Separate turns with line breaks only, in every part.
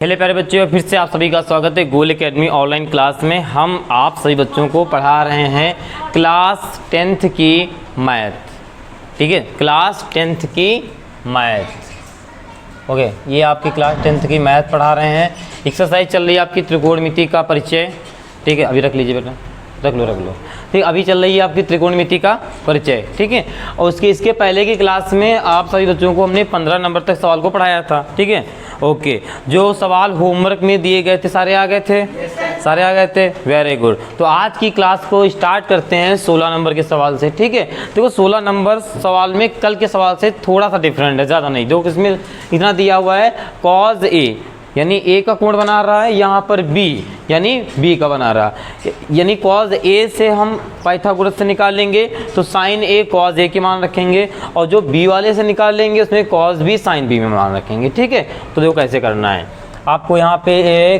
Hello प्यारे बच्चों, फिर से आप सभी का स्वागत है गोल एकेडमी ऑनलाइन क्लास में। हम आप सभी बच्चों को पढ़ा रहे हैं क्लास 10th की मैथ। ठीक है, क्लास 10th की मैथ। ओके, ये आपकी क्लास 10th की मैथ पढ़ा रहे हैं। एक्सरसाइज चल रही है आपकी त्रिकोणमिति का परिचय। ठीक है, अभी रख लीजिए बेटा, रख लो। ठीक, अभी चल रही है आपकी त्रिकोणमिति का परिचय। ठीक है, और इसके पहले की क्लास में आप सभी बच्चों को हमने 15 नंबर तक सवाल को पढ़ाया था। ठीक है, ओके, जो सवाल होमवर्क में दिए गए थे सारे आ गए थे? सारे आ गए थे, वेरी गुड। तो आज की क्लास को स्टार्ट करते हैं 16 नंबर के सवाल से। ठीक है, देखो 16 नंबर सवाल में कल के सवाल से थोड़ा सा डिफरेंट है, ज़्यादा नहीं। देखो इसमें इतना दिया हुआ है, कॉज ए यानी ए का कोण बना रहा है, यहाँ पर बी यानी बी का बना रहा है। यानी कॉज ए से हम पाइथागोरस से निकालेंगे तो साइन ए कॉज ए के मान रखेंगे, और जो बी वाले से निकालेंगे उसमें कॉज बी साइन बी में मान रखेंगे। ठीक है, तो देखो कैसे करना है आपको। यहाँ पे ए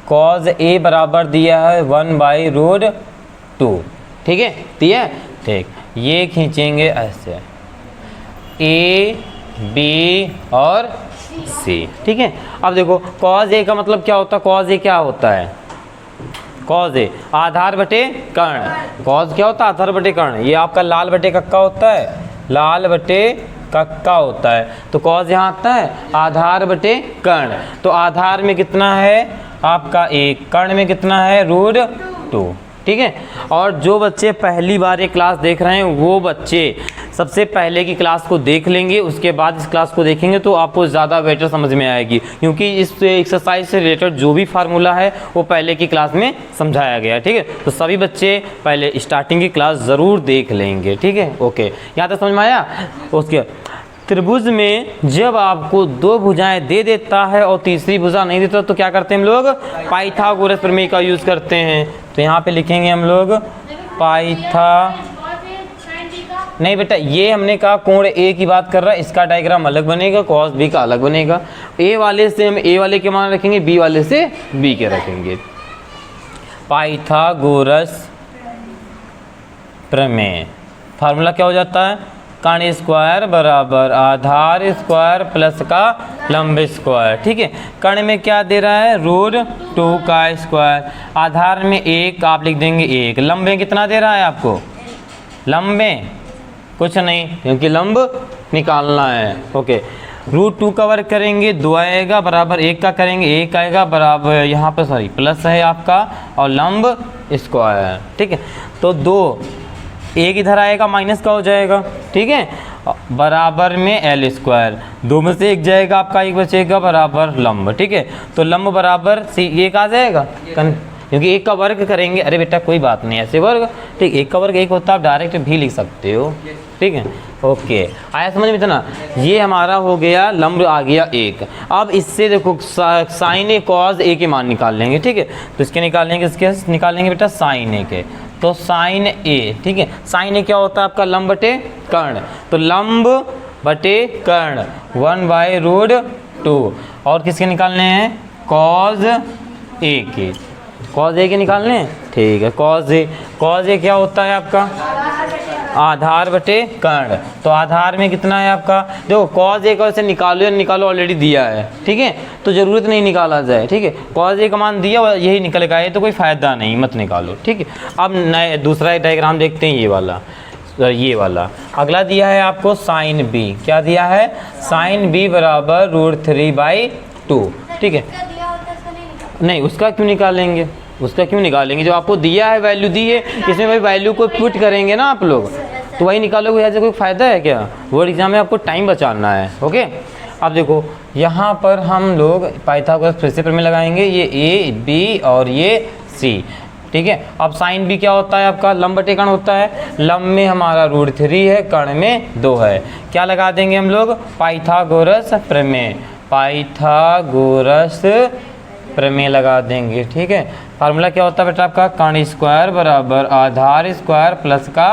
कॉज ए बराबर दिया है 1/√2। ठीक है, दिया है। ठीक, ये खींचेंगे ऐसे ए बी और सी। ठीक है, अब देखो कॉज ए का मतलब क्या होता है? कॉज ए क्या होता है? कॉज ए आधार बटे कर्ण। कॉज क्या होता है? आधार बटे कर्ण। ये आपका लाल बटे कक्का होता है, लाल बटे कक्का होता है। तो कॉज यहाँ आता है आधार बटे कर्ण। तो आधार में कितना है आपका 1, कर्ण में कितना है √2। ठीक है, और जो बच्चे पहली बार ये क्लास देख रहे हैं वो बच्चे सबसे पहले की क्लास को देख लेंगे, उसके बाद इस क्लास को देखेंगे तो आपको ज़्यादा बेटर समझ में आएगी, क्योंकि इस एक्सरसाइज से रिलेटेड जो भी फार्मूला है वो पहले की क्लास में समझाया गया है। ठीक है, तो सभी बच्चे पहले स्टार्टिंग की क्लास ज़रूर देख लेंगे। ठीक है, ओके, यहाँ तक समझ में आया? उसके त्रिभुज में जब आपको 2 भुजाएं दे देता है और तीसरी भुजा नहीं देता तो क्या करते हैं हम लोग? पाइथागोरस प्रमेय का यूज़ करते हैं। तो यहाँ पे लिखेंगे हम लोग नहीं बेटा, ये हमने कहा कोण ए की बात कर रहा है, इसका डायग्राम अलग बनेगा, कॉस बी का अलग बनेगा। ए वाले से हम ए वाले के मान रखेंगे, बी वाले से बी के रखेंगे। पाइथागोरस प्रमेय फार्मूला क्या हो जाता है? कर्ण स्क्वायर बराबर आधार स्क्वायर प्लस का लंब स्क्वायर। ठीक है, कर्ण में क्या दे रहा है? √2 का स्क्वायर। आधार में 1 आप लिख देंगे 1। लंब में कितना दे रहा है आपको? लंब में कुछ नहीं, क्योंकि लंब निकालना है। ओके, √2 का वर्ग करेंगे 2 आएगा, बराबर 1 का करेंगे 1 आएगा, बराबर यहाँ पर सॉरी प्लस है आपका, और लंब स्क्वायर। ठीक है, तो 2 एक इधर आएगा माइनस का हो जाएगा। ठीक है, बराबर में l स्क्वायर, 2 में से 1 जाएगा आपका, 1 बचेगा, बराबर लंब। ठीक है, तो लंब बराबर सी 1 आ जाएगा, क्योंकि 1 का वर्ग करेंगे। अरे बेटा कोई बात नहीं, ऐसे वर्ग। ठीक, 1 का वर्ग 1 होता है, आप डायरेक्ट भी लिख सकते हो। ठीक है, ओके, आया समझ में इतना? ये हमारा हो गया, लंब आ गया 1। अब इससे देखो साइन ए कॉज ए के मान निकाल लेंगे। ठीक है, तो इसके निकालेंगे, इसके निकालेंगे बेटा साइन ए के। तो साइन ए, ठीक है, साइन ए क्या होता है आपका? लंब बटे कर्ण। तो लंब बटे कर्ण 1/√2। और किसके निकालने हैं? कॉज ए के। कॉज ए के निकालने हैं। ठीक है, कॉज ए क्या होता है आपका? आधार बटे कर्ण। तो आधार में कितना है आपका? देखो कॉज ए का वैसे निकालो या निकालो, ऑलरेडी दिया है। ठीक है, तो ज़रूरत नहीं निकाला जाए। ठीक है, कॉज ए का मान दिया यही निकलेगा, ये तो कोई फ़ायदा नहीं, मत निकालो। ठीक है, अब नए दूसरा डायग्राम देखते हैं, ये वाला अगला दिया है आपको साइन बी। क्या दिया है? साइन बी बराबर √3/2। ठीक है, नहीं उसका क्यों निकालेंगे? जो आपको दिया है वैल्यू दी है, इसमें भाई वैल्यू को पुट करेंगे ना आप लोग, तो वही निकालोगे। ऐसे कोई फ़ायदा है क्या? बोर्ड एग्जाम में आपको टाइम बचाना है। ओके, अब देखो यहाँ पर हम लोग पाइथागोरस फिर से प्रमेय लगाएंगे, ये ए बी और ये सी। ठीक है, अब साइन बी क्या होता है आपका? लंब बटे कर्ण होता है। लंब में हमारा √3 है, कर्ण में 2 है। क्या लगा देंगे हम लोग? पाइथागोरस प्रमेय लगा देंगे। ठीक है, फार्मूला क्या होता है बेटा आपका? कर्ण स्क्वायर बराबर आधार स्क्वायर प्लस का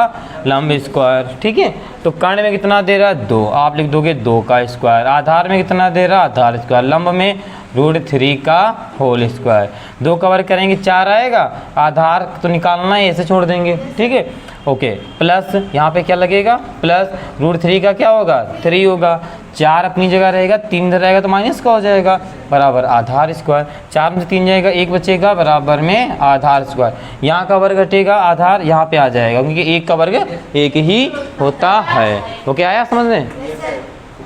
लंब स्क्वायर। ठीक है, तो कर्ण में कितना दे रहा है? 2, आप लिख दोगे 2 का स्क्वायर। आधार में कितना दे रहा है? आधार स्क्वायर। लंब में √3 का होल स्क्वायर। 2 का वर्ग करेंगे 4 आएगा, आधार तो निकालना है, ऐसे छोड़ देंगे। ठीक है, ओके, प्लस यहाँ पे क्या लगेगा, प्लस √3 का क्या होगा, 3 होगा, 4 अपनी जगह रहेगा, 3 इधर रहेगा तो माइनस का हो जाएगा, बराबर आधार स्क्वायर, 4 में से 3 जाएगा, 1 बचेगा, बराबर में आधार स्क्वायर। यहाँ का वर्ग घटेगा, आधार यहाँ पे आ जाएगा, क्योंकि 1 का वर्ग 1 ही होता है। ओके, आया समझ में?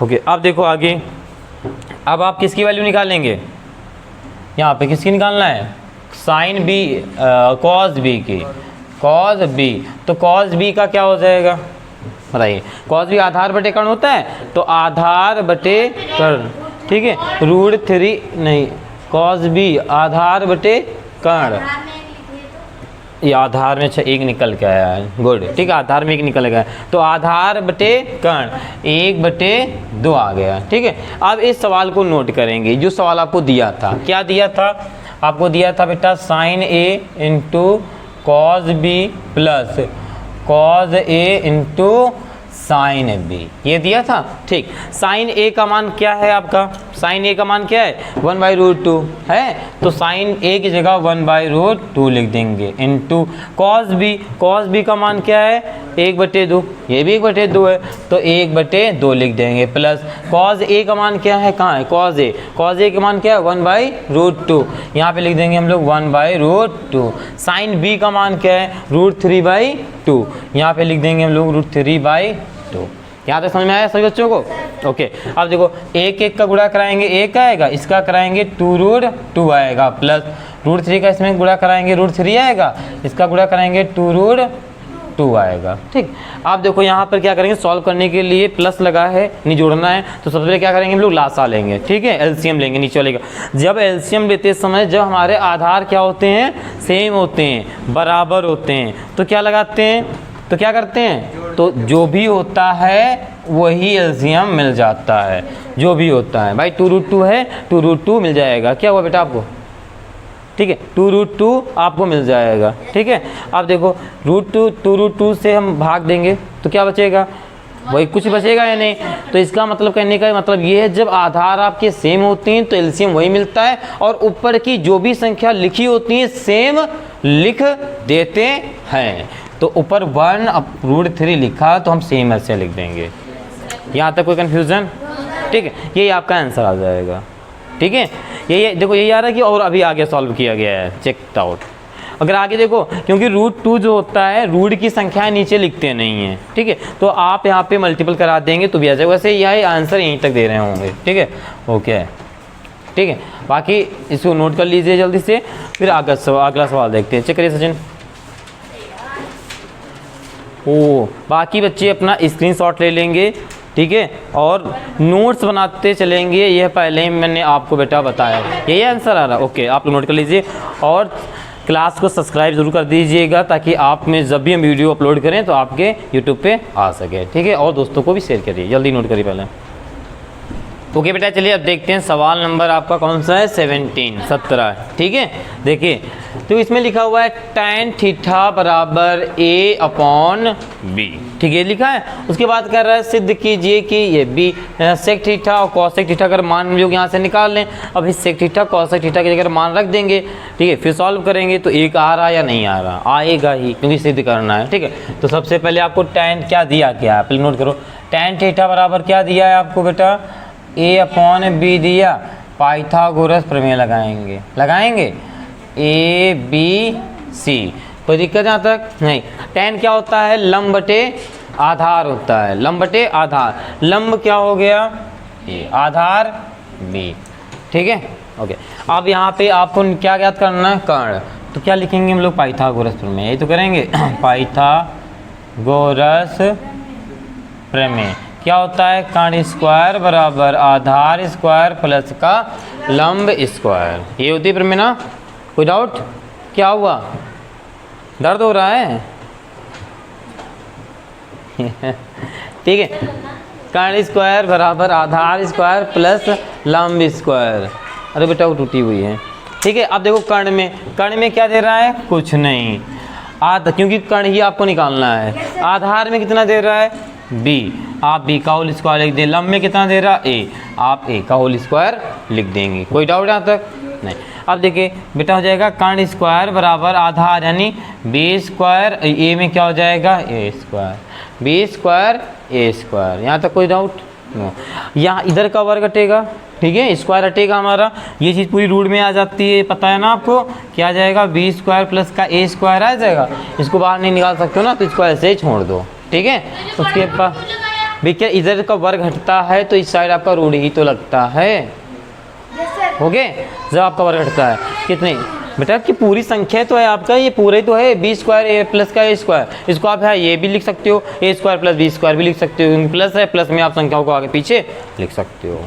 ओके, अब देखो आगे, अब आप किसकी वैल्यू निकालेंगे, यहाँ पे किसकी निकालना है, साइन बी, कॉस बी की, कॉस बी, तो कॉस बी का क्या हो जाएगा बताइए, कॉस बी आधार बटे कर्ण होता है, तो आधार बटे कर्ण, ठीक है, √3 नहीं, कॉस बी आधार बटे कर्ण, ये आधार में 1 निकल के आया है, गुड, ठीक है, आधार में 1 निकल गया, तो आधार बटे कर्ण 1/2 आ गया, ठीक है। अब इस सवाल को नोट करेंगे, जो सवाल आपको दिया था, क्या दिया था, आपको दिया था बेटा sine A into cos B plus cos A into sine B, ये दिया था, ठीक। साइन A का मान क्या है आपका, साइन A का मान क्या है, 1/√2 है, तो साइन A की जगह 1/√2 लिख देंगे, इंटू कॉस बी का मान क्या है, 1/2, ये भी 1/2 है, तो 1/2 लिख देंगे, प्लस कॉस A का मान क्या है, कहाँ है, कॉस A का मान क्या है, 1/√2, यहाँ पे लिख देंगे हम लोग 1/√2। साइन B का मान क्या है, √3/2, यहाँ पे लिख देंगे हम लोग √3/2। यहाँ तक समझ में आया सभी बच्चों को? ओके, अब देखो 1 का गुणा कराएंगे 1 आएगा, इसका कराएंगे 2√2 आएगा, प्लस √3 का इसमें गुणा कराएंगे √3 आएगा, इसका गुणा कराएंगे 2√2 आएगा, ठीक। अब देखो यहाँ पर क्या करेंगे, सॉल्व करने के लिए प्लस लगा है, नहीं जोड़ना है, तो सबसे पहले क्या करेंगे हम लोग, लासा लेंगे, ठीक है, एलसीएम लेंगे नीचे वाले का। जब एलसीएम लेते समय जब हमारे आधार क्या होते हैं, सेम होते हैं, बराबर होते हैं, तो क्या लगाते हैं, तो क्या करते हैं, तो जो भी होता है वही एलसीएम मिल जाता है, जो भी होता है भाई, 2√2 है, 2√2 मिल जाएगा, क्या हुआ बेटा आपको, ठीक है, 2√2 आपको मिल जाएगा, ठीक है। अब देखो √2 से हम भाग देंगे तो क्या बचेगा, वही कुछ बचेगा या नहीं, तो इसका मतलब कहने का मतलब ये है, जब आधार आपके सेम होते हैं तो एलसीएम वही मिलता है, और ऊपर की जो भी संख्या लिखी होती है सेम लिख देते हैं, तो ऊपर 1/√3 लिखा तो हम सेम ऐसे लिख देंगे। यहाँ तक कोई कन्फ्यूज़न, ठीक है, यही आपका आंसर आ जाएगा, ठीक है। यही देखो, यही आ रहा है कि और अभी आगे सॉल्व किया गया है, चेक आउट। अगर आगे देखो, क्योंकि √2 जो होता है, रूट की संख्या नीचे लिखते नहीं है, ठीक है, तो आप यहाँ पे मल्टीपल करा देंगे तो भी आ जाएगा, वैसे यही आंसर यहीं तक दे रहे होंगे, ठीक है, ओके, ठीक है। बाकी इसको नोट कर लीजिए जल्दी से, फिर अगला सवाल देखते हैं, चेक करिए सचिन। बाकी बच्चे अपना स्क्रीनशॉट ले लेंगे, ठीक है, और नोट्स बनाते चलेंगे, यह पहले ही मैंने आपको बेटा बताया, यही आंसर आ रहा है, ओके, आप लोग नोट कर लीजिए, और क्लास को सब्सक्राइब जरूर कर दीजिएगा, ताकि आप में जब भी हम वीडियो अपलोड करें तो आपके यूट्यूब पे आ सके, ठीक है, और दोस्तों को भी शेयर करिए, जल्दी नोट करिए पहले। ओके बेटा, चलिए अब देखते हैं सवाल नंबर आपका कौन सा है, 17, ठीक है। देखिए, तो इसमें लिखा हुआ है tan थीटा बराबर A/B, ठीक है, लिखा है। उसके बाद कह रहा है सिद्ध कीजिए कि ये B sec थीटा और cos sec थीटा अगर मान हम लोग यहाँ से निकाल लें, अब इस sec theta cos sec theta की जगह मान रख देंगे, ठीक है, फिर सॉल्व करेंगे तो 1 आ रहा है या नहीं आ रहा, आएगा ही, क्योंकि सिद्ध करना है, ठीक है। तो सबसे पहले आपको tan क्या दिया, क्या है पहले नोट करो, tan थीटा बराबर क्या दिया है आपको बेटा, A/B दिया, पाइथागोरस प्रमेय लगाएंगे ABC, कोई दिक्कत यहाँ तक नहीं। tan क्या होता है, लंब बटे आधार होता है, लंब बटे आधार, लंब क्या हो गया A, आधार B, ठीक है, ओके। अब यहाँ पे आपको क्या ज्ञात करना है, कर्ण, तो क्या लिखेंगे हम लोग, पाइथागोरस प्रमेय, यही तो करेंगे, पाइथागोरस प्रमेय क्या होता है, कर्ण स्क्वायर बराबर आधार स्क्वायर प्लस का लंब स्क्वायर, ये होती है प्रमेय ना, कोई डाउट, क्या हुआ, दर्द हो रहा है ठीक है, कर्ण स्क्वायर बराबर आधार स्क्वायर प्लस लंब स्क्वायर, अरे बेटा वो टूटी हुई है, ठीक है। अब देखो कर्ण में क्या दे रहा है, कुछ नहीं, आधा, क्योंकि कर्ण ही आपको निकालना है, आधार में कितना दे रहा है B, आप B का होल स्क्वायर लिख दें, लंब में कितना दे रहा A, आप A का होल स्क्वायर लिख देंगे, कोई डाउट यहाँ तक, नहीं। अब देखिए बेटा हो जाएगा कर्ण स्क्वायर बराबर आधार यानी बी स्क्वायर, ए में क्या हो जाएगा ए स्क्वायर, बी स्क्वायर ए स्क्वायर। यहाँ तक कोई डाउट नो। यहाँ इधर का वर्ग हटेगा, ठीक है, स्क्वायर हटेगा हमारा, ये चीज़ पूरी रूट में आ जाती है, पता है ना आपको, क्या आ जाएगा बी स्क्वायर प्लस का ए स्क्वायर आ जाएगा। इसको बाहर नहीं निकाल सकते हो ना, तो इसको ऐसे ही छोड़ दो, ठीक है। उसके बाद देखिए इधर का वर्ग हटता है तो इस साइड आपका रूट ही तो लगता है, ओके। जब आपका वर्ग हटता है कितने बेटा की पूरी संख्या तो है आपका, ये पूरे तो है बी स्क्वायर ए प्लस का ए स्क्वायर, इसको आप है ये भी लिख सकते हो, ए स्क्वायर प्लस बी स्क्वायर भी लिख सकते हो, प्लस है, प्लस में आप संख्याओं को आगे पीछे लिख सकते हो।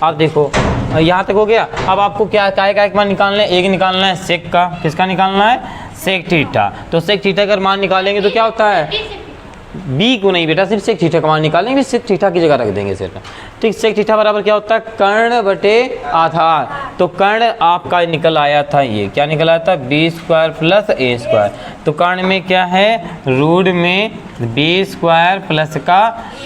अब देखो यहाँ तक हो गया। अब आपको क्या काय का एक मान निकालना है, एक निकालना है सेक का, किसका निकालना है सेक थीटा। तो सेक थीटा का मान निकालेंगे तो क्या होता है, बी को नहीं बेटा, सिर्फ सेक थीटा का मान निकालेंगे, सिर्फ थीटा की जगह रख देंगे सिर्फ, ठीक। सेक थीटा बराबर क्या होता है कर्ण बटे आधार। तो कर्ण आपका निकल आया था, ये क्या निकल आया था बी स्क्वायर प्लस ए स्क्वायर। तो कर्ण में क्या है रूट में बी स्क्वायर प्लस का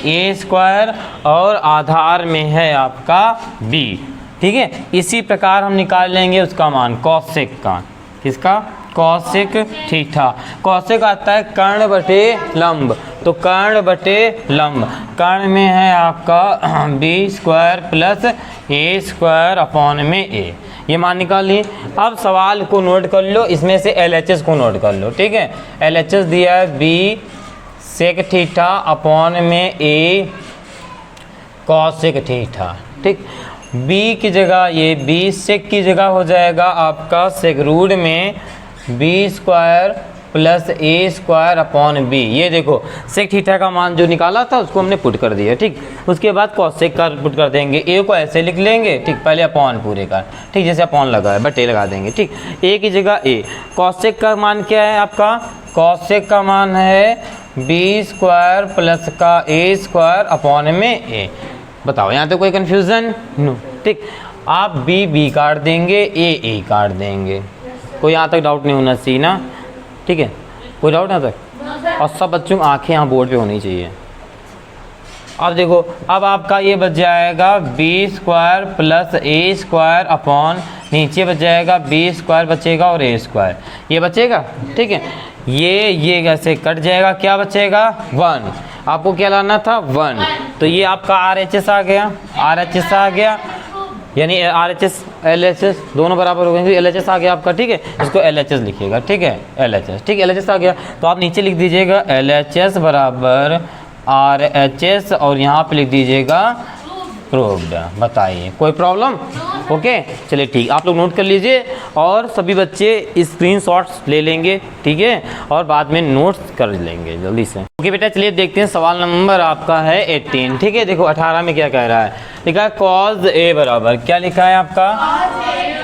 ए स्क्वायर और आधार में है आपका बी, ठीक है। इसी प्रकार हम निकाल लेंगे उसका मान कॉसेक का, किसका कॉसेक थीटा। कॉसेक आता है कर्ण बटे लंब, तो कर्ण बटे लंब, कर्ण में है आपका बी स्क्वायर प्लस ए स्क्वायर अपॉन में ए, ये मान निकाल लिए। अब सवाल को नोट कर लो, इसमें से LHS को नोट कर लो, ठीक है। LHS दिया है बी सेक थीटा अपॉन में ए कॉसेक थीटा, ठीक। बी की जगह ये बी सेक की जगह हो जाएगा आपका सेक रूट में बी स्क्वायर प्लस ए स्क्वायर अपॉन बी। ये देखो सेक थीटा का मान जो निकाला था उसको हमने पुट कर दिया, ठीक। उसके बाद कॉसेक का पुट कर देंगे, ए को ऐसे लिख लेंगे, ठीक, पहले अपॉन पूरे का, ठीक, जैसे अपॉन लगा है बटे लगा देंगे, ठीक। ए की जगह ए, कॉसेक का मान क्या है आपका, कॉसेक का मान है बी स्क्वायर प्लस का ए स्क्वायर अपॉन में ए। बताओ यहाँ तो कोई कन्फ्यूज़न नो, ठीक। आप बी काट देंगे, ए काट देंगे, कोई यहाँ तक डाउट नहीं होना चाहिए ना, ठीक है, कोई डाउट यहाँ तक। और सब बच्चों की आंखें यहाँ बोर्ड पे होनी चाहिए। अब देखो अब आपका ये बच जाएगा बी स्क्वायर प्लस ए स्क्वायर अपॉन, नीचे बच जाएगा बी स्क्वायर बचेगा और ए स्क्वायर, ये बचेगा, ठीक है। ये कैसे कट जाएगा, क्या बचेगा 1, आपको क्या लाना था 1, तो ये आपका RHS आ गया, RHS आ गया, यानी RHS LHS दोनों बराबर हो गए, LHS आ गया आपका, ठीक है। इसको LHS लिखिएगा, ठीक है, LHS, ठीक, LHS आ गया तो आप नीचे लिख दीजिएगा LHS बराबर RHS और यहाँ पे लिख दीजिएगा प्रूव्ड। बताइए कोई प्रॉब्लम, ओके। चलिए ठीक, आप लोग नोट कर लीजिए और सभी बच्चे स्क्रीनशॉट्स ले लेंगे, ठीक है, और बाद में नोट्स कर लेंगे जल्दी से, ओके बेटा। चलिए देखते हैं सवाल नंबर आपका है 18, ठीक है। देखो 18 में क्या कह रहा है, लिखा है कॉज ए बराबर, क्या लिखा है आपका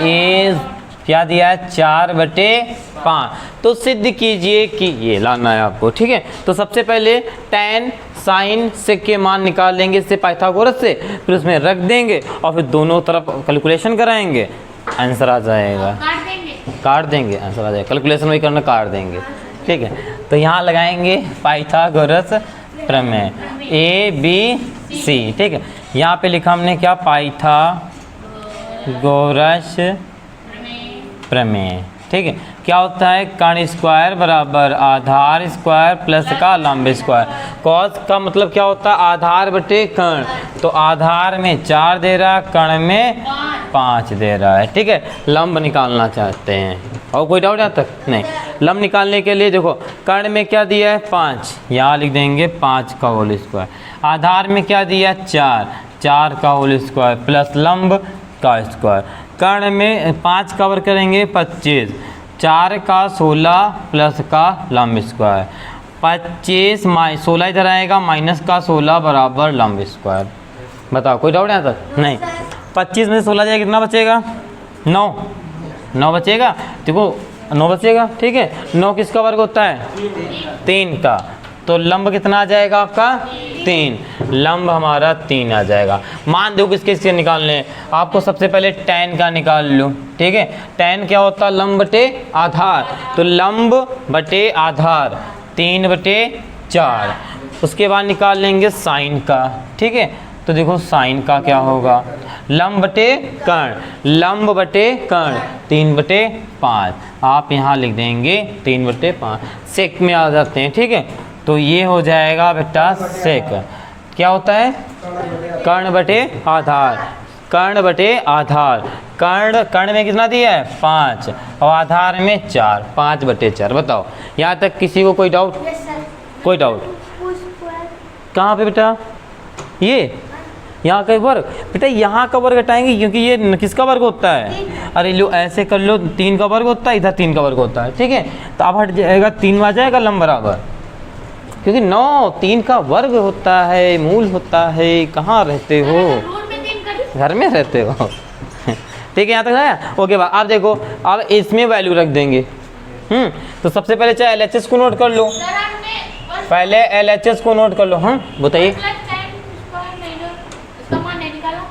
ए, क्या दिया है 4/5। तो सिद्ध कीजिए कि ये लाना है आपको, ठीक है। तो सबसे पहले tan साइन सेक के मान निकाल लेंगे इससे पाइथागोरस से, फिर उसमें रख देंगे और फिर दोनों तरफ कैलकुलेशन कराएंगे, आंसर आ जाएगा, काट देंगे आंसर आ जाएगा, कैलकुलेशन वही करना काट देंगे, ठीक है। तो यहाँ लगाएंगे पाइथागोरस प्रमेय ABC, ठीक है। यहाँ पे लिखा हमने क्या पाइथागोरस प्रमेय, ठीक है। क्या होता है कर्ण स्क्वायर बराबर आधार स्क्वायर प्लस का लंब स्क्वायर। कॉस का मतलब क्या होता है आधार बटे कर्ण, तो आधार में 4 दे रहा है, कर्ण में 5 दे रहा है, ठीक है। लंब निकालना चाहते हैं, और कोई डाउट यहाँ तक नहीं। लंब निकालने के लिए देखो कर्ण में क्या दिया है 5, यहाँ लिख देंगे 5 का होल स्क्वायर, आधार में क्या दिया 4 का होल स्क्वायर प्लस लंब का स्क्वायर। कर्ण में 5 कवर करेंगे 25, 4 का 16 प्लस का लंब स्क्वायर, 25 16 इधर आएगा माइनस का 16 बराबर लंब स्क्वायर। बताओ कोई डाउट यहाँ तक नहीं। 25 में 16 जाएगा कितना बचेगा 9 बचेगा, देखो 9 बचेगा, ठीक है। 9 किसका वर्ग होता है 3 का, तो लंब कितना आ जाएगा आपका 3, लंब हमारा 3 आ जाएगा। मान दो किसके इसके निकालने, आपको सबसे पहले tan का निकाल लो, ठीक है। tan क्या होता है लंब बटे आधार, तो लंब बटे आधार 3/4। उसके बाद निकाल लेंगे साइन का, ठीक है। तो देखो साइन का क्या होगा, लंब बटे कर्ण, लंब बटे कर्ण 3/5, आप यहाँ लिख देंगे 3/5, सेक में आ जाते हैं, ठीक है। तो ये हो जाएगा बेटा सेक, क्या होता है, कर्ण बटे आधार, कर्ण बटे आधार, कर्ण में कितना दिया है 5 और आधार में 4, 5/4। बताओ यहाँ तक किसी को कोई डाउट? कोई डाउट? कहाँ पे बेटा, ये यहाँ का वर्ग, बेटा यहाँ का वर्ग हटाएंगे क्योंकि ये किसका वर्ग होता है, अरे लो ऐसे कर लो, 3 का वर्ग होता है, इधर 3 का वर्ग होता है, ठीक है। तो अब हट जाएगा 3 आ जाएगा लंब बराबर, क्योंकि 9 3 का वर्ग होता है, मूल होता है। कहाँ रहते हो, घर में रहते हो ठीक है, यहाँ तक आया। ओके बा, आप देखो अब इसमें वैल्यू रख देंगे। तो सबसे पहले चाहे LHS को नोट कर लो, पहले LHS को नोट कर लो। हाँ बताइए।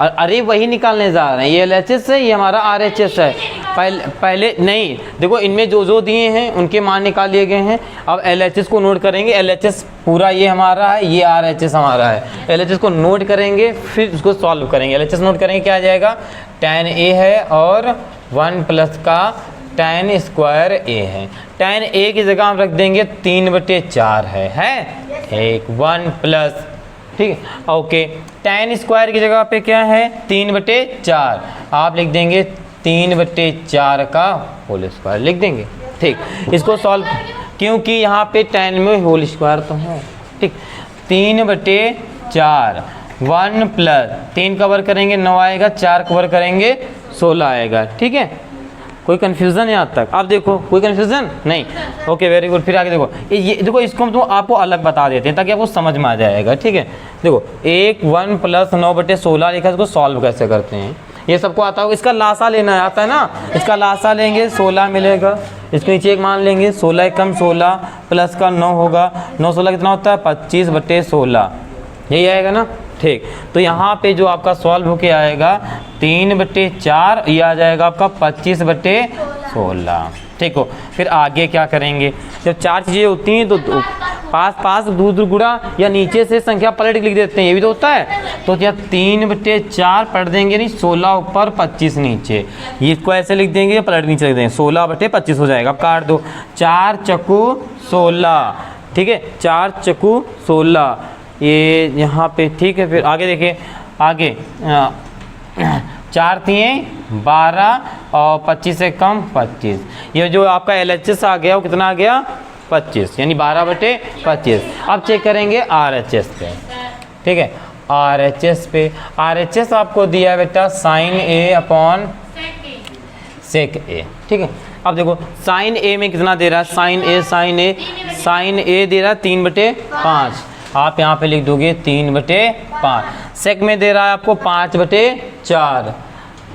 अरे वही निकालने जा रहे हैं, ये LHS है, ये हमारा RHS है। पहले नहीं, देखो इनमें जो जो दिए हैं उनके मान निकाल लिए गए हैं। अब LHS को नोट करेंगे, LHS पूरा ये हमारा है, ये RHS हमारा है। LHS को नोट करेंगे फिर उसको सॉल्व करेंगे। LHS नोट करेंगे, क्या आ जाएगा, tan A है और 1 प्लस का tan स्क्वायर A है। tan A की जगह हम रख देंगे 3/4 है एक 1 प्लस, ठीक है। ओके, tan स्क्वायर की जगह पे क्या है 3/4, आप लिख देंगे 3/4 का होल स्क्वायर लिख देंगे, ठीक। इसको सॉल्व, क्योंकि यहाँ पे tan में होल स्क्वायर तो है, ठीक। 3/4 1 प्लस 3 कवर करेंगे 9 आएगा, 4 कवर करेंगे 16 आएगा, ठीक है। कोई कन्फ्यूज़न यहाँ तक? आप देखो कोई कन्फ्यूज़न नहीं? Okay very good. फिर आगे देखो, ये देखो इसको हम तो आपको अलग बता देते हैं ताकि आपको समझ में आ जाएगा, ठीक है। देखो 1 प्लस 9/16 लिखा है, इसको सॉल्व कैसे करते हैं ये सबको आता होगा। इसका लासा लेना आता है ना, इसका लासा लेंगे 16 मिलेगा, इसके नीचे एक मान लेंगे 16 कम 16 प्लस का 9 होगा, 9 16 कितना होता है 25/16, यही आएगा ना, ठीक। तो यहाँ पे जो आपका सॉल्व होके आएगा 3/4, ये आ जाएगा आपका 25/16, ठीक हो। फिर आगे क्या करेंगे, जब 4 चीज़ें होती हैं तो पास दूर गुणा या नीचे से संख्या पलट लिख देते हैं, ये भी तो होता है। तो क्या 3/4 पढ़ देंगे, नहीं 16 ऊपर 25 नीचे, ये इसको ऐसे लिख देंगे, पलट नीचे लिख देंगे, 16/25 हो जाएगा। अब काट दो, 4 चक्कू 16, ठीक है, 4 चक्कू 16, ये यहाँ पे, ठीक है। फिर आगे देखिए, आगे 4 तिये 12 और 25 से कम 25, ये जो आपका LHS आ गया वो कितना आ गया 25, यानी 12/25। अब चेक करेंगे RHS पे, ठीक है। RHS पे, RHS आपको दिया है बेटा sin A upon sec A, ठीक है। अब देखो sin A में कितना दे रहा है, sin A दे रहा है 3/5, आप यहाँ पे लिख दोगे 3/5। सेक में दे रहा है आपको 5/4,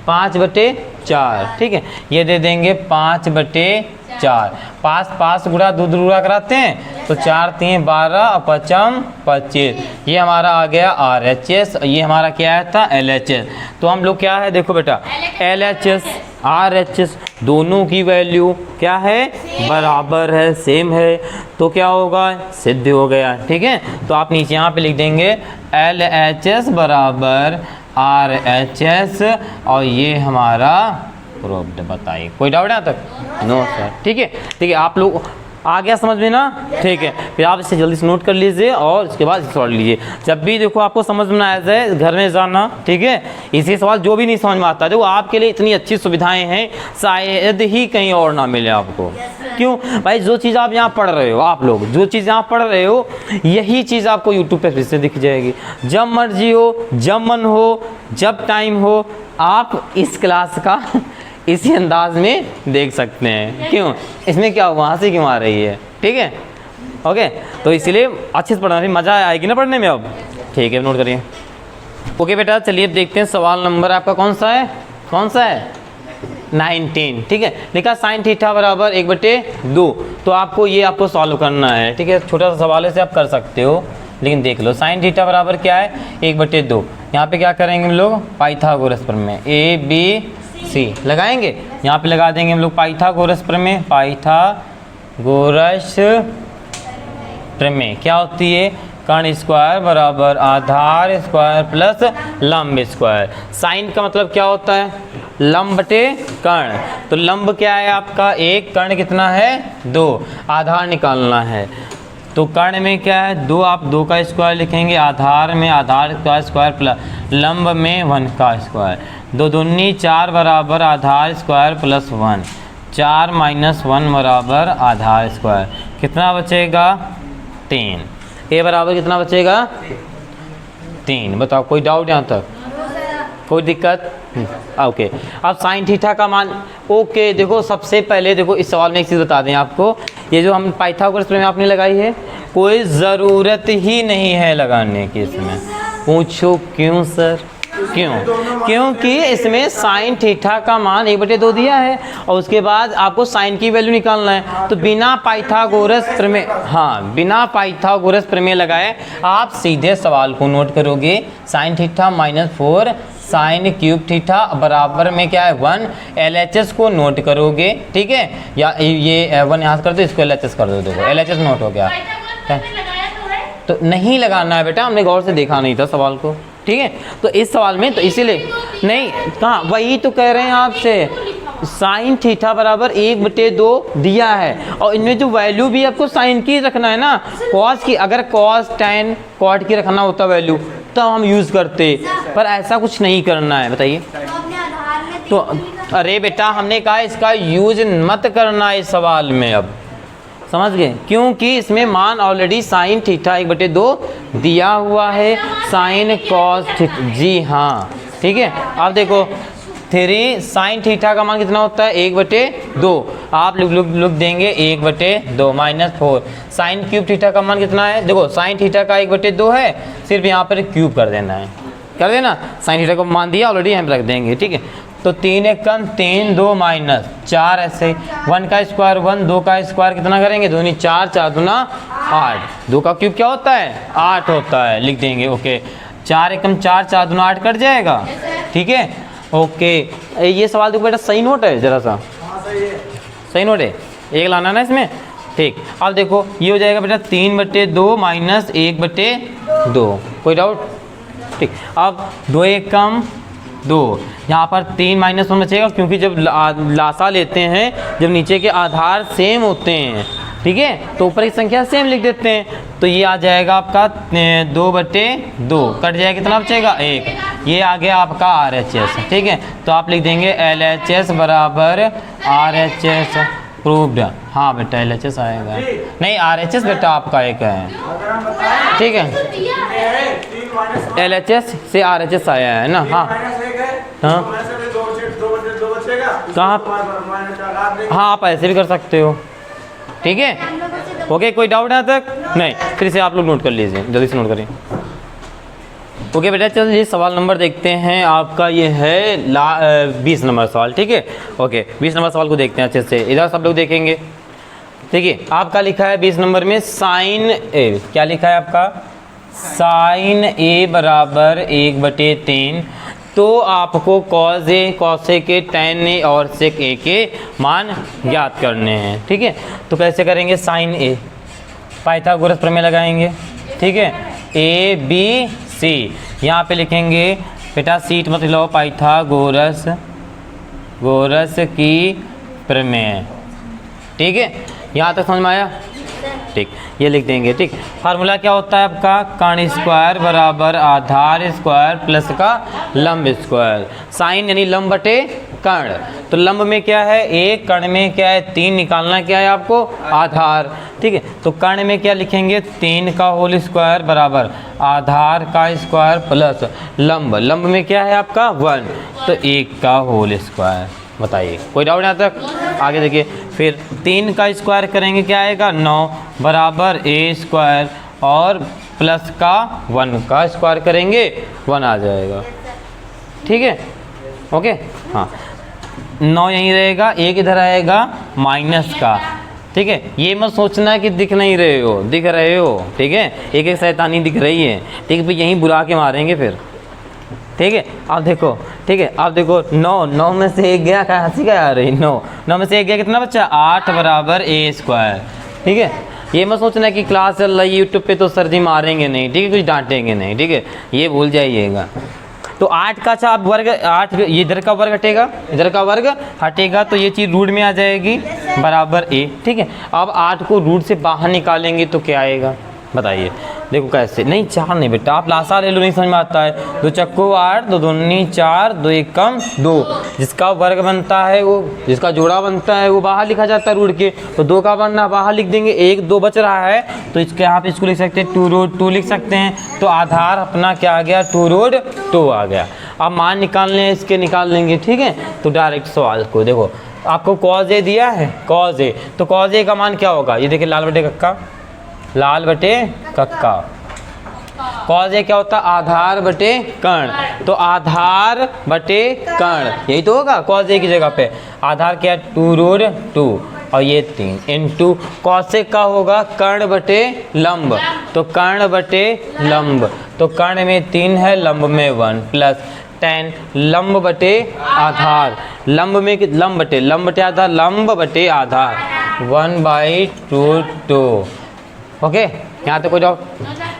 5/4, ठीक है, ये दे देंगे 5/4। पास गुणा दूर गुणा कराते हैं तो 4 3 12 और 5 25, ये हमारा आ गया RHS, ये हमारा क्या आया था LHS। तो हम लोग क्या है, देखो बेटा LHS RHS दोनों की वैल्यू क्या है, बराबर है, सेम है, तो क्या होगा, सिद्ध हो गया, ठीक है। तो आप नीचे यहाँ पे लिख देंगे LHS बराबर RHS और ये हमारा प्रूव्ड। बताइए कोई डाउट यहाँ तक? नो सर, ठीक है, ठीक है। आप लोग आ गया समझ में ना, ठीक है। फिर आप इसे जल्दी से नोट कर लीजिए और इसके बाद सॉल्व लीजिए। जब भी देखो आपको समझ में आ जाए घर में जाना, ठीक है। इसी सवाल जो भी नहीं समझ में आता, देखो आपके लिए इतनी अच्छी सुविधाएं हैं, शायद ही कहीं और ना मिले आपको। क्यों भाई, जो चीज़ आप यहाँ पढ़ रहे हो, आप लोग जो चीज़ यहाँ पढ़ रहे हो, यही चीज़ आपको यूट्यूब पे फिर से दिख जाएगी। जब मर्जी हो, जब मन हो, जब टाइम हो, आप इस क्लास का इसी अंदाज में देख सकते हैं। क्यों, इसमें क्या वहाँ से क्यों आ रही है, ठीक है। ओके, तो इसीलिए अच्छे से पढ़ना, मज़ा आएगी ना पढ़ने में। अब ठीक है, नोट करिए। ओके बेटा, चलिए देखते हैं सवाल नंबर आपका कौन सा है, 19, ठीक है। लिखा sin थीटा बराबर 1/2, तो आपको ये आपको सॉल्व करना है, ठीक है। छोटा सा सवाल है, से आप कर सकते हो, लेकिन देख लो sin थीटा बराबर क्या है 1/2। यहाँ पे क्या करेंगे हम लोग, पाइथागोरस प्रमेय ABC लगाएंगे, यहाँ पे लगा देंगे हम लोग पाइथागोरस प्रमेय। पाइथागोरस प्रमेय क्या होती है, कर्ण स्क्वायर बराबर आधार स्क्वायर प्लस लंब स्क्वायर। साइन का मतलब क्या होता है? लंब बटे कर्ण। तो लंब क्या है आपका 1, कर्ण कितना है 2, आधार निकालना है। तो कर्ण में क्या है 2, आप 2 का स्क्वायर लिखेंगे, आधार में आधार का स्क्वायर प्लस लंब में 1 का स्क्वायर। 2 दूनी 4 बराबर आधार स्क्वायर प्लस 1, 4 माइनस 1 बराबर आधार स्क्वायर। कितना बचेगा 3। ए बराबर कितना बचेगा 3। बताओ कोई डाउट यहाँ तक? कोई दिक्कत? ओके। अब साइन थीटा का मान ओके। देखो सबसे पहले देखो इस सवाल में एक चीज़ बता दें आपको, ये जो हम पाइथागोरस प्रमेय आपने लगाई है कोई ज़रूरत ही नहीं है लगाने की इसमें। पूछो क्यों सर? क्यों? क्योंकि इसमें साइन थीटा का मान 1/2 दिया है और उसके बाद आपको साइन की वैल्यू निकालना है। तो बिना पाइथागोरस प्रमेय, हाँ बिना पाइथागोरस प्रमेय लगाए आप सीधे सवाल को नोट करोगे। Sine theta -4 sine cube theta बराबर में क्या है 1। LHS को नोट करोगे, ठीक है? या ये 1 यहाँ से कर दो, इसको LHS कर दो। देखो LHS नोट हो गया। तो नहीं लगाना है बेटा, हमने गौर से देखा नहीं था सवाल को, ठीक है? तो इस सवाल में तो इसीलिए नहीं कहाँ, वही तो कह रहे हैं आपसे, साइन थीटा बराबर 1/2 दिया है और इनमें जो वैल्यू भी आपको साइन की रखना है ना, कॉस की। अगर कॉस टैन कॉट की रखना होता वैल्यू तो हम यूज़ करते, पर ऐसा कुछ नहीं करना है। बताइए तो अरे बेटा हमने कहा इसका यूज मत करना इस सवाल में, अब समझ गए? क्योंकि इसमें मान ऑलरेडी साइन थीटा 1/2 दिया हुआ है, साइन कॉस थीटा, जी हाँ ठीक है। अब देखो 3 साइन थीटा का मान कितना होता है 1/2, आप लिख देंगे 1/2 -4। साइन क्यूब थीटा का मान कितना है? देखो साइन थीटा का 1/2 है, सिर्फ यहाँ पर क्यूब कर देना है, कर देना। साइन थीटा को मान दिया ऑलरेडी, हम रख देंगे, ठीक है? तो 3 1 3 2 -4 ऐसे 1 का स्क्वायर 1, 2 का स्क्वायर कितना करेंगे 2 × 4 4 दूना 8, 2 का क्यूब क्या होता है 8 होता है, लिख देंगे ओके। 4 1 4 4 दूना 8 कट जाएगा, ठीक है ओके। ये सवाल देखो बेटा सही नोट है, जरा सा सही नोट है, एक लाना ना इसमें, ठीक। अब देखो ये हो जाएगा बेटा 3/2 -1/2, कोई डाउट? ठीक। अब 2 1 2, यहाँ पर 3 -1 बचेगा क्योंकि जब लासा लेते हैं, जब नीचे के आधार सेम होते हैं, ठीक है, तो ऊपर की संख्या सेम लिख देते हैं। तो ये आ जाएगा आपका 2/2, कट जाएगा कितना बचेगा 1। ये आ गया आपका RHS, ठीक है। तो आप लिख देंगे LHS बराबर RHS प्रूव्ड। हाँ बेटा LHS आएगा, नहीं RHS बेटा आपका एक है, ठीक है। LHS से RHS आया है ना, हाँ हाँ कहाँ, हाँ आप ऐसे भी कर सकते हो, ठीक है ओके। कोई डाउट यहाँ तक? नहीं, फिर से आप लोग नोट कर लीजिए, जल्दी से नोट करिए। ओके बेटा चलिए सवाल नंबर देखते हैं आपका, ये है 20 नंबर सवाल, ठीक है ओके। 20 नंबर सवाल को देखते हैं अच्छे से, इधर सब लोग देखेंगे, ठीक है। आपका लिखा है 20 नंबर में साइन ए, क्या लिखा है आपका साइन ए बराबर 1/3। तो आपको कॉस ए, कॉस ए के, टैन ए और सेक ए के मान ज्ञात करने हैं, ठीक है। तो कैसे करेंगे? साइन ए पाइथागोरस प्रमेय लगाएंगे, ठीक है। ए बी सी यहाँ पे लिखेंगे बेटा, सीट मत लो, पाइथागोरस की प्रमेय, ठीक है। यहाँ तक समझ में आया? ठीक, ये लिख देंगे, ठीक। फार्मूला क्या होता है आपका? कर्ण स्क्वायर बराबर आधार स्क्वायर प्लस का लंब स्क्वायर। साइन यानी लंब बटे कर्ण, तो लंब में क्या है 1, कर्ण में क्या है 3, निकालना क्या है आपको आधार, ठीक है। तो कर्ण में क्या लिखेंगे 3 का होल स्क्वायर बराबर आधार का स्क्वायर प्लस लंब, लंब में क्या है आपका 1, तो 1 का होल स्क्वायर। बताइए कोई डाउट यहाँ तक? आगे देखिए, फिर 3 का स्क्वायर करेंगे क्या आएगा 9 बराबर ए स्क्वायर और प्लस का 1 का स्क्वायर करेंगे 1 आ जाएगा, ठीक है ओके। हाँ 9 यहीं रहेगा, 1 इधर आएगा माइनस का, ठीक है। ये मत सोचना कि दिख नहीं रहे हो, दिख रहे हो, ठीक है। एक एक शैतानी दिख रही है, ठीक है, फिर यहीं बुला के मारेंगे फिर, ठीक है। आप देखो, ठीक है, आप देखो 9 में से 1 गया, क्या हंसी क्या आ रही, 9 में से 1 गया, कितना बच्चा 8 बराबर ए स्क्वायर, ठीक है। ये मत सोचना कि क्लास चल रही है यूट्यूब पे तो सर जी मारेंगे नहीं, ठीक है, कुछ डांटेंगे नहीं, ठीक है, ये भूल जाइएगा। तो 8 का अच्छा आप वर्ग 8, ये इधर का वर्ग हटेगा, इधर का वर्ग हटेगा तो ये चीज़ रूट में आ जाएगी बराबर a, ठीक है। अब 8 को रूट से बाहर निकालेंगे तो क्या आएगा बताइए। देखो कैसे, नहीं 4 नहीं बेटा, आप लासा ले लो, नहीं समझ में आता है। 2 चक्को 8, 2 दूनी 4, 2 एकम 2, जिसका वर्ग बनता है वो, जिसका जोड़ा बनता है वो बाहर लिखा जाता है रूट के, तो 2 का बनना बाहर लिख देंगे, 1 2 बच रहा है तो इसके यहाँ पे इसको लिख सकते हैं 2 रूट 2 लिख सकते हैं। तो आधार अपना क्या आ गया, 2 रूट 2 आ गया। अब मान निकालने हैं, इसके निकाल लेंगे, ठीक है। तो डायरेक्ट सवाल को देखो, आपको कॉज ए दिया है, कॉज ए, तो कॉज ए का मान क्या होगा, ये देखिए लाल बटे कक्का, लाल बटे कक्का। कॉज ए क्या होता है, आधार बटे कर्ण, तो आधार बटे कर्ण यही तो होगा कॉज ए की जगह पे। आधार क्या है 2 रूट 2 और ये 3 इनटू कॉसेक का होगा कर्ण बटे लंब, तो कर्ण बटे लंब, तो कर्ण में 3 है, लंब में 1 प्लस 10 लंब बटे आधार, लंब में लंब बटे आधार, लंब बटे आधार 1/2। ओके, यहाँ तक कोई डाउट।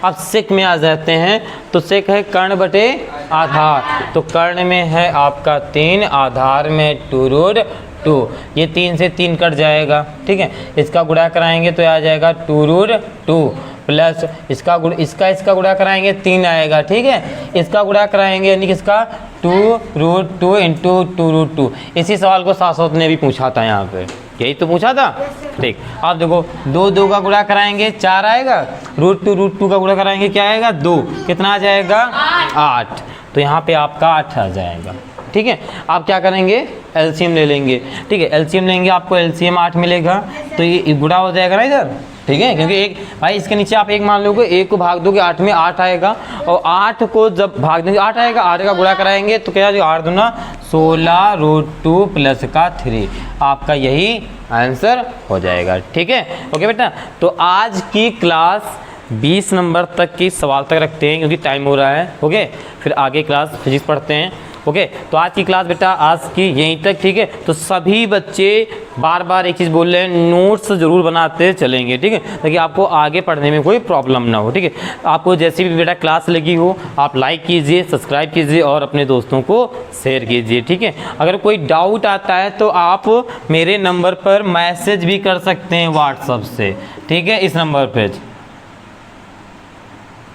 अब सेक में आ जाते हैं, तो सेक है कर्ण बटे आधार, तो कर्ण में है आपका 3, आधार में 2 रूट 2, ये 3 से 3 कट जाएगा, ठीक है। इसका गुणा कराएंगे तो आ जाएगा 2 रूट 2 प्लस इसका गुणा कराएंगे 3 आएगा, ठीक है। इसका गुणा कराएंगे यानी कि इसका 2 रूट 2 इंटू 2 रूट 2। इसी सवाल को शाश्वत ने भी पूछा था, यहाँ पे यही तो पूछा था, ठीक। अब देखो 2 2 का गुणा कराएंगे 4 आएगा, रूट 2 का गुणा कराएंगे क्या आएगा 2, कितना आ जाएगा 8, तो यहाँ पे आपका 8 आ जाएगा, ठीक है। आप क्या करेंगे, एलसीएम ले लेंगे, ठीक है। एलसीएम लेंगे, आपको एलसीएम 8 मिलेगा, तो ये गुणा हो जाएगा ना इधर, ठीक है, क्योंकि एक भाई इसके नीचे आप 1 मान लोगे, 1 को भाग दोगे 8 में 8 आएगा, और 8 को जब भाग देंगे 8 आएगा, 8 का गुणा कराएंगे तो क्या 8 दूना 16 रूट 2 प्लस का 3, आपका यही आंसर हो जाएगा, ठीक है। ओके बेटा, तो आज की क्लास 20 नंबर तक की सवाल तक रखते हैं क्योंकि टाइम हो रहा है, ओके। फिर आगे क्लास फिजिक्स पढ़ते हैं, ओके। तो आज की क्लास बेटा आज की यहीं तक, ठीक है। तो सभी बच्चे बार बार एक चीज़ बोल रहे हैं, नोट्स जरूर बनाते चलेंगे, ठीक है, ताकि आपको आगे पढ़ने में कोई प्रॉब्लम ना हो, ठीक है। आपको जैसी भी बेटा क्लास लगी हो आप लाइक कीजिए, सब्सक्राइब कीजिए और अपने दोस्तों को शेयर कीजिए, ठीक है। अगर कोई डाउट आता है तो आप मेरे नंबर पर मैसेज भी कर सकते हैं व्हाट्सएप से, ठीक है।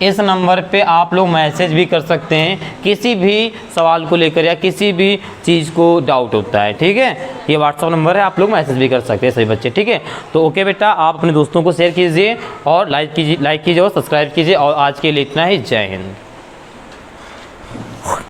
इस नंबर पे आप लोग मैसेज भी कर सकते हैं, किसी भी सवाल को लेकर या किसी भी चीज़ को डाउट होता है, ठीक है। ये व्हाट्सअप नंबर है, आप लोग मैसेज भी कर सकते हैं सभी बच्चे, ठीक है। तो ओके बेटा, आप अपने दोस्तों को शेयर कीजिए और लाइक कीजिए और सब्सक्राइब कीजिए, और आज के लिए इतना ही। जय हिंद।